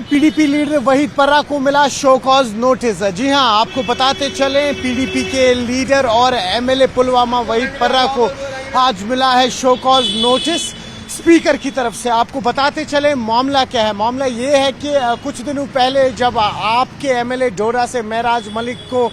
PDP leader Waheed पर्रा को मिला शो कॉज नोटिस। जी हां, आपको बताते चलें पीडीपी के लीडर और एमएलए पुलवामा वहीद पर्रा को आज मिला है शो कॉज नोटिस स्पीकर की तरफ से। आपको बताते चलें मामला क्या है। मामला ये है कि कुछ दिनों पहले जब आपके एमएलए डोडा से महराज मलिक को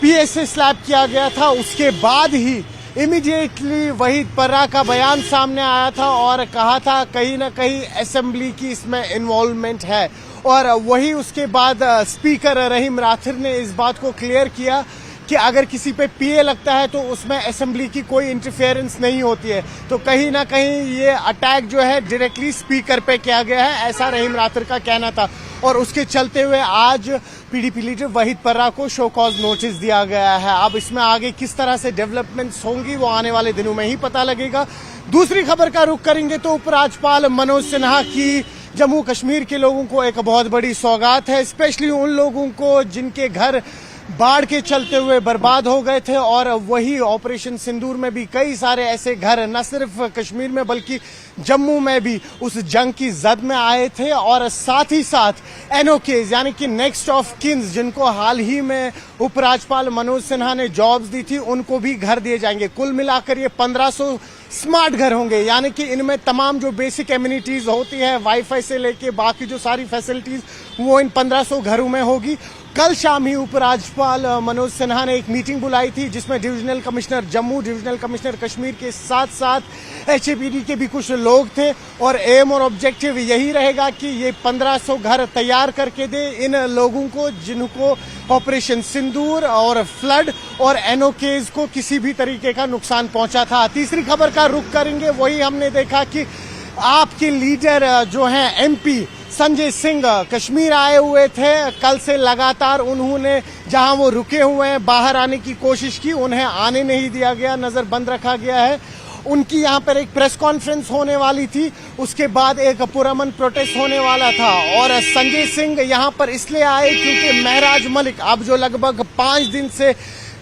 पीए से स्लैप किया गया था, उसके बाद ही इमीडिएटली वहीद पर्रा का बयान सामने आया था और कहा था कहीं ना कहीं असेंबली की इसमें इन्वॉल्वमेंट है। और वही उसके बाद स्पीकर रहीम राथिर ने इस बात को क्लियर किया कि अगर किसी पे पीए लगता है तो उसमें असेंबली की कोई इंटरफेरेंस नहीं होती है। तो कहीं ना कहीं ये अटैक जो है डायरेक्टली स्पीकर पे किया गया है, ऐसा रहीम राथिर का कहना था। और उसके चलते हुए आज पीडीपी लीडर वहीद पर्रा को शो कॉज नोटिस दिया गया है। अब इसमें आगे किस तरह से डेवलपमेंट्स होंगी वो आने वाले दिनों में ही पता लगेगा। दूसरी खबर का रुख करेंगे तो उपराज्यपाल मनोज सिन्हा की जम्मू कश्मीर के लोगों को एक बहुत बड़ी सौगात है, स्पेशली उन लोगों को जिनके घर बाढ़ के चलते हुए बर्बाद हो गए थे। और वही ऑपरेशन सिंदूर में भी कई सारे ऐसे घर न सिर्फ कश्मीर में बल्कि जम्मू में भी उस जंग की जद में आए थे। और साथ ही साथ एनओकेज यानी कि नेक्स्ट ऑफ किन्स, जिनको हाल ही में उपराज्यपाल मनोज सिन्हा ने जॉब्स दी थी, उनको भी घर दिए जाएंगे। कुल मिलाकर ये 1500 स्मार्ट घर होंगे, यानी कि इनमें तमाम जो बेसिक एम्यूनिटीज होती है, वाईफाई से लेके बाकी जो सारी फैसिलिटीज, वो इन 1500 घरों में होगी। कल शाम ही उपराज्यपाल मनोज सिन्हा ने एक मीटिंग बुलाई थी जिसमें divisional commissioner Jammu, divisional commissioner Kashmir के साथ साथ एचएपीडी के भी कुछ लोग थे। और एम और ऑब्जेक्टिव यही रहेगा कि ये 1500 घर तैयार करके दे इन लोगों को जिनको ऑपरेशन सिंदूर और फ्लड और एनओकेज को किसी भी तरीके का नुकसान पहुंचा था। तीसरी खबर का रुख करेंगे, वही हमने देखा कि आपके लीडर जो हैं एमपी संजय सिंह कश्मीर आए हुए थे। कल से लगातार उन्होंने जहां वो रुके हुए हैं बाहर आने की कोशिश की, उन्हें आने नहीं दिया गया, नजर बंद रखा गया है। उनकी यहां पर एक प्रेस कॉन्फ्रेंस होने वाली थी, उसके बाद एक पुरअमन प्रोटेस्ट होने वाला था। और संजय सिंह यहां पर इसलिए आए क्योंकि महराज मलिक अब जो लगभग 5 दिन से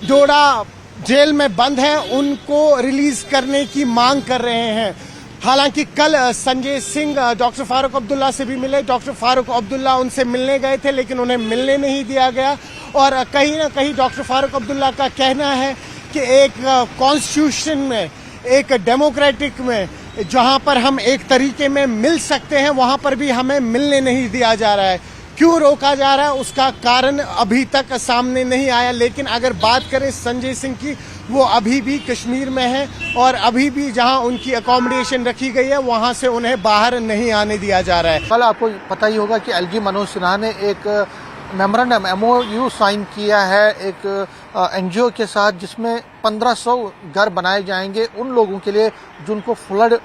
डोडा जेल में बंद है, उनको रिलीज करने की मांग कर रहे हैं। हालांकि कल संजय सिंह डॉक्टर फारूक अब्दुल्ला से भी मिले, डॉक्टर फारूक अब्दुल्ला उनसे मिलने गए थे लेकिन उन्हें मिलने नहीं दिया गया। और कहीं ना कहीं डॉक्टर फारूक अब्दुल्ला का कहना है कि एक कॉन्स्टिट्यूशन में, एक डेमोक्रेटिक में जहां पर हम एक तरीके में मिल सकते हैं, वहां पर भी हमें मिलने नहीं दिया जा रहा है। क्यों रोका जा रहा है उसका कारण अभी तक सामने नहीं आया। लेकिन अगर बात करें संजय सिंह की, वो अभी भी कश्मीर में है और अभी भी जहां उनकी अकोमोडेशन रखी गई है वहां से उन्हें बाहर नहीं आने दिया जा रहा है। कल आपको पता ही होगा कि एलजी मनोज सिन्हा ने एक मेमोरेंडम MOU साइन किया है एक एनजीओ के साथ, जिसमें 1500 घर बनाए जाएंगे उन लोगों के लिए जिनको फ्लड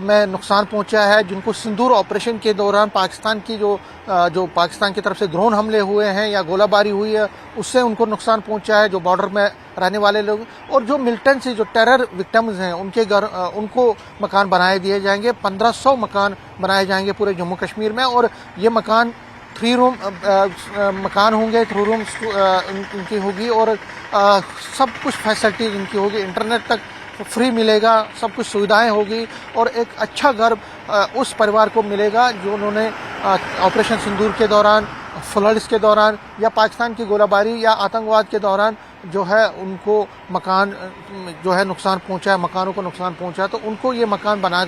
में नुकसान पहुंचा है, जिनको सिंदूर ऑपरेशन के दौरान पाकिस्तान की जो पाकिस्तान की तरफ से ड्रोन हमले हुए हैं या गोलाबारी हुई है उससे उनको नुकसान पहुंचा है, जो बॉर्डर में रहने वाले लोग और जो मिलिटेंसी, जो टेरर विक्टिम्स हैं, उनके घर उनको मकान बनाए दिए जाएंगे। 1500 मकान बनाए जाएंगे पूरे जम्मू कश्मीर में। और ये मकान 3 रूम मकान होंगे, 3 रूम्स इनकी होगी और सब कुछ फैसिलिटीज इनकी होगी, इंटरनेट तक फ्री मिलेगा, सब कुछ सुविधाएं होगी और एक अच्छा घर उस परिवार को मिलेगा जो उन्होंने ऑपरेशन सिंदूर के दौरान, फ्लड्स के दौरान या पाकिस्तान की गोलाबारी या आतंकवाद के दौरान जो है उनको मकान जो है नुकसान पहुंचा है, मकानों को नुकसान पहुंचा है, तो उनको ये मकान बना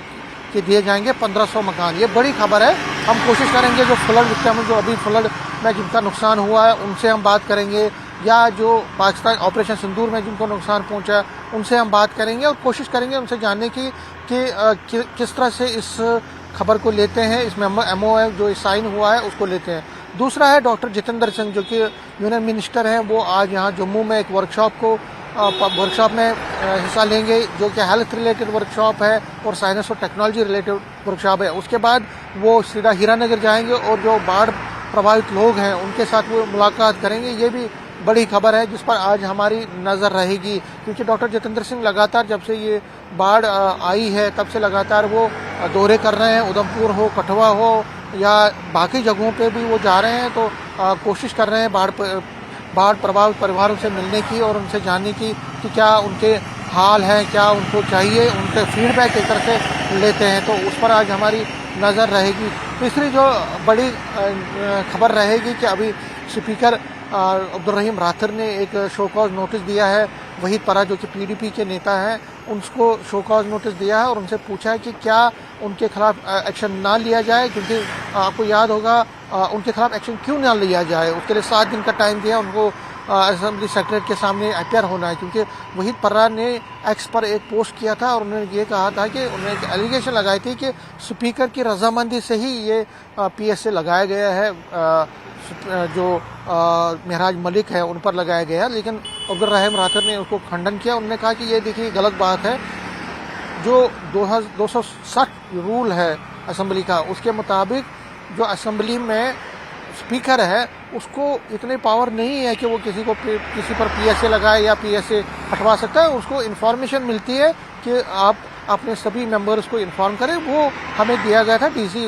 के दिए जाएंगे 1500 मकान। ये बड़ी खबर है। हम कोशिश करेंगे जो फ्लड विक्टिम, जो अभी फ्लड में जिनका नुकसान हुआ है उनसे हम बात करेंगे, या जो पाकिस्तान ऑपरेशन सिंदूर में जिनको नुकसान पहुंचा है उनसे हम बात करेंगे और कोशिश करेंगे उनसे जानने की कि किस तरह से इस खबर को लेते हैं, इसमें MOU जो साइन हुआ है उसको लेते हैं। दूसरा है डॉक्टर जितेंद्र सिंह जो कि यूनियन मिनिस्टर हैं, वो आज यहाँ जम्मू में एक वर्कशॉप में हिस्सा लेंगे जो कि हेल्थ रिलेटेड वर्कशॉप है और साइंस और टेक्नोलॉजी रिलेटेड वर्कशॉप है। उसके बाद वो सीधा हीरानगर जाएंगे और जो बाढ़ प्रभावित लोग हैं उनके साथ वो मुलाकात करेंगे। ये भी बड़ी खबर है जिस पर आज हमारी नज़र रहेगी, क्योंकि डॉक्टर जितेंद्र सिंह लगातार जब से ये बाढ़ आई है तब से लगातार वो दौरे कर रहे हैं, उधमपुर हो, कठुआ हो या बाकी जगहों पे भी वो जा रहे हैं। तो कोशिश कर रहे हैं बाढ़ प्रभावित परिवारों से मिलने की और उनसे जानने की कि क्या उनके हाल हैं, क्या उनको चाहिए, उनके फीडबैक एक तरह से लेते हैं। तो उस पर आज हमारी नज़र रहेगी। तीसरी जो बड़ी खबर रहेगी कि अभी स्पीकर अब्दुल रहीम राथर ने एक शो कॉज नोटिस दिया है वहीद परा जो कि पीडीपी के नेता हैं, उनको शो कॉज नोटिस दिया है और उनसे पूछा है कि क्या उनके खिलाफ एक्शन ना लिया जाए, क्योंकि आपको याद होगा उनके खिलाफ एक्शन क्यों ना लिया जाए। उसके लिए 7 दिन का टाइम दिया उनको असेंबली सेक्रेटरी के सामने अपियर होना है, क्योंकि वहीद परा ने एक्स पर एक पोस्ट किया था और उन्होंने ये कहा था कि उन्होंने एक एलिगेशन लगाई थी कि स्पीकर की रजामंदी से ही ये पीएसए लगाया गया है, जो महराज मलिक है उन पर लगाया गया, लेकिन अब्दुल रहीम राथर ने उसको खंडन किया। उन्होंने कहा कि ये देखिए गलत बात है, जो 260 रूल है असेंबली का उसके मुताबिक जो असेंबली में स्पीकर है उसको इतने पावर नहीं है कि वो किसी पर पीएसए लगाए या पीएसए हटवा सकता है। उसको इन्फॉर्मेशन मिलती है कि आप अपने सभी मेंबर्स को इन्फॉर्म करें। वो हमें दिया गया था, डीसी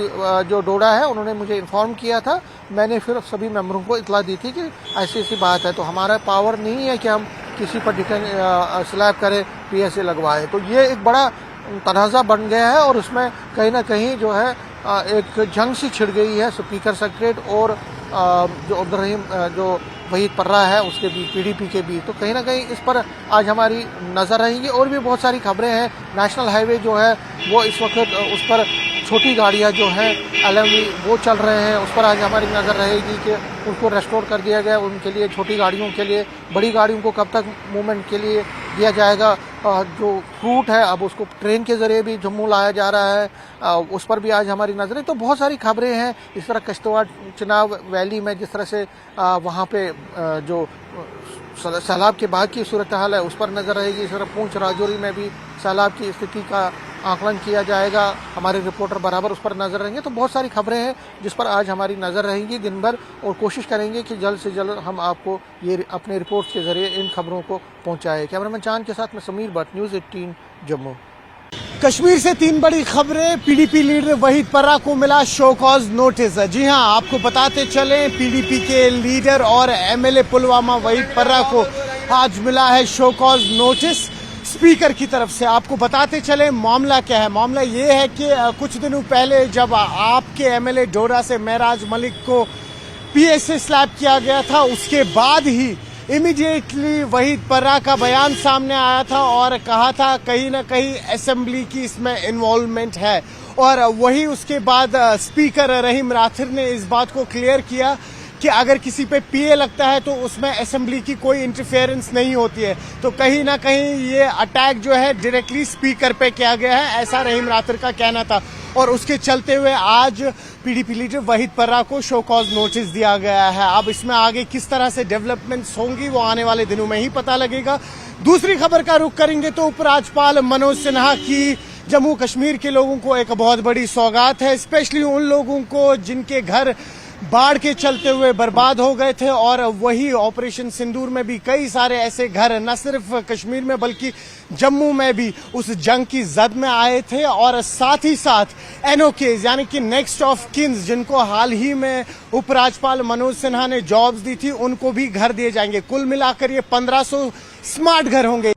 जो डोडा है उन्होंने मुझे इन्फॉर्म किया था, मैंने फिर सभी मेंबरों को इतला दी थी कि ऐसी ऐसी बात है। तो हमारा पावर नहीं है कि हम किसी पर स्लैब करें, पीएसए लगवाएं। तो ये एक बड़ा तनाज़ा बन गया है और उसमें कहीं ना कहीं जो है एक जंग सी छिड़ गई है स्पीकर सेक्रेटरी और जो अब्दुल रहीम जो वहीद पर्रा है उसके बीच, पीडीपी के बीच। तो कहीं ना कहीं इस पर आज हमारी नज़र रहेगी। और भी बहुत सारी खबरें हैं। नेशनल हाईवे जो है वो इस वक्त उस पर छोटी गाड़ियां जो हैं LMV वो चल रहे हैं, उस पर आज हमारी नज़र रहेगी कि उनको रेस्टोर कर दिया गया उनके लिए, छोटी गाड़ियों के लिए। बड़ी गाड़ियों को कब तक मूवमेंट के लिए दिया जाएगा। जो फ्रूट है अब उसको ट्रेन के ज़रिए भी जम्मू लाया जा रहा है, उस पर भी आज हमारी नज़रें। तो बहुत सारी खबरें हैं। इस तरह किश्तवाड़ चिनाब वैली में जिस तरह से वहाँ पे जो सैलाब के बाद की सूरत हाल है उस पर नज़र रहेगी। इस तरह पूंछ राजौरी में भी सैलाब की स्थिति का आकलन किया जाएगा, हमारे रिपोर्टर बराबर उस पर नज़र रहेंगे। तो बहुत सारी खबरें हैं जिस पर आज हमारी नज़र रहेंगी दिन भर, और कोशिश करेंगे कि जल्द से जल्द हम आपको ये अपने रिपोर्ट्स के ज़रिए इन खबरों को पहुँचाएँ। कैमरामैन चांद के साथ मैं समीर भट्ट, न्यूज़ 18 जम्मू। कश्मीर से 3 बड़ी खबरें। पीडीपी लीडर वहीद पर्रा को मिला शो कॉज नोटिस। जी हां, आपको बताते चलें पीडीपी के लीडर और एमएलए पुलवामा वहीद पर्रा को आज मिला है शो कॉज नोटिस स्पीकर की तरफ से। आपको बताते चलें मामला क्या है। मामला ये है कि कुछ दिनों पहले जब आपके एमएलए डोडा से महराज मलिक को पीएसए स्लैब किया गया था, उसके बाद ही इमीडिएटली वहीद पर्रा का बयान सामने आया था और कहा था कहीं ना कहीं असेंबली की इसमें इन्वॉल्वमेंट है। और वही उसके बाद स्पीकर रहीम राथर ने इस बात को क्लियर किया कि अगर किसी पे पीए लगता है तो उसमें असेंबली की कोई इंटरफेरेंस नहीं होती है। तो कहीं ना कहीं ये अटैक जो है डायरेक्टली स्पीकर पे किया गया है, ऐसा रहीम राथर का कहना था। और उसके चलते हुए आज पीडीपी लीडर वहीद पर्रा को शो कॉज नोटिस दिया गया है। अब इसमें आगे किस तरह से डेवलपमेंट्स होंगी वो आने वाले दिनों में ही पता लगेगा। दूसरी खबर का रुख करेंगे तो उपराज्यपाल मनोज सिन्हा की जम्मू कश्मीर के लोगों को एक बहुत बड़ी सौगात है, स्पेशली उन लोगों को जिनके घर बाढ़ के चलते हुए बर्बाद हो गए थे। और वही ऑपरेशन सिंदूर में भी कई सारे ऐसे घर न सिर्फ कश्मीर में बल्कि जम्मू में भी उस जंग की जद में आए थे। और साथ ही साथ एनओकेज यानी कि नेक्स्ट ऑफ किन्स, जिनको हाल ही में उपराज्यपाल मनोज सिन्हा ने जॉब्स दी थी, उनको भी घर दिए जाएंगे। कुल मिलाकर ये 1500 स्मार्ट घर होंगे।